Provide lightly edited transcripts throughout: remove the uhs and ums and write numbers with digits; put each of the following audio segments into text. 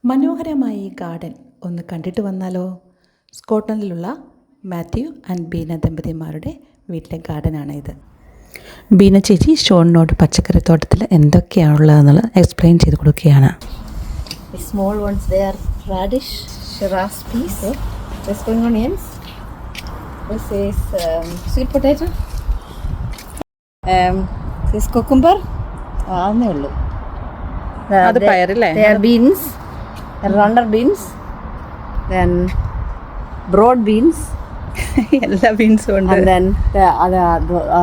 മനോഹരമായ ഈ ഗാർഡൻ ഒന്ന് കണ്ടിട്ട് വന്നാലോ? സ്കോട്ട്ലൻഡിലുള്ള മാത്യു ആൻഡ് ബീന ദമ്പതിമാരുടെ വീട്ടിലെ ഗാർഡനാണ് ഇത്. ബീന ചേച്ചി ഷോണിനോട് പച്ചക്കറിത്തോട്ടത്തിൽ എന്തൊക്കെയാണുള്ളതെന്നുള്ളത് എക്സ്പ്ലെയിൻ ചെയ്ത് കൊടുക്കുകയാണ്. The small ones, they are radish, shiraz peas, spring onions. This is sweet potato. This is cucumber. ആന്നേ ഉള്ളൂ. അത് പയറല്ലേ? They are beans, runner beans, then broad beans. എല്ലാ ബീൻസും ഉണ്ട്. And then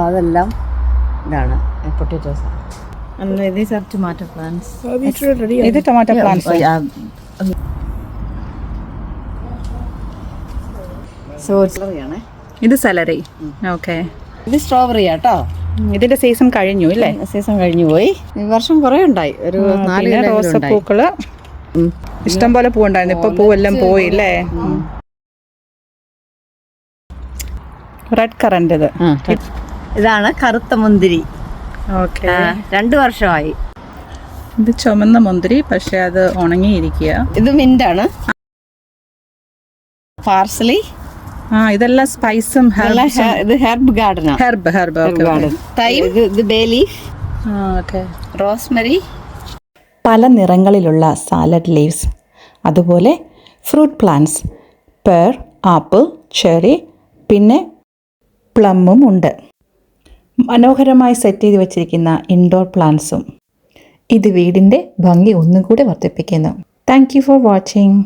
അതെല്ലാം ഇതാണ് potatoes. And these are tomato plants. ഇത് tomato plants. So it's ആണ്. ഇത് സാലറി. ഓക്കെ. ഇത് സ്ട്രോബെറി ആട്ടോ. ഇതിന്റെ സീസൺ കഴിഞ്ഞു അല്ലേ? സീസൺ കഴിഞ്ഞു പോയി. ഈ വർഷം കുറേ ഉണ്ടായി. ഒരു 4 റോസപ്പൂക്കള് ഇഷ്ടം പോലെ പൂവുണ്ടായിരുന്നു. ഇപ്പൊ പൂവെല്ലാം പോയി അല്ലേ? റെഡ് കറന്റ് ഇത്. ഇതാണ് കറുത്ത മുന്തിരി. ഓക്കെ. 2 വർഷമായി. ഇത് ചുമന്ന മുന്തിരി, പക്ഷെ അത് ഉണങ്ങിയിരിക്കുക. ഇത് മിന്റാണ്. പാർസലി. ഇതെല്ലാം സ്പൈസും ഇത് ഹെർബ് ഗാർഡനാണ്. Herb thyme. ഇത് ബേ ലീഫ്. റോസ്മെറി. പല നിറങ്ങളിലുള്ള സാലഡ് ലീവ്സ്, അതുപോലെ fruit plants, pear, apple, cherry, പിന്നെ പ്ലമ്മും ഉണ്ട്. മനോഹരമായി സെറ്റ് ചെയ്ത് വെച്ചിരിക്കുന്ന ഇൻഡോർ പ്ലാന്റ്സും ഇത് വീടിൻ്റെ ഭംഗി ഒന്നും കൂടെ വർദ്ധിപ്പിക്കുന്നു. Thank you for watching.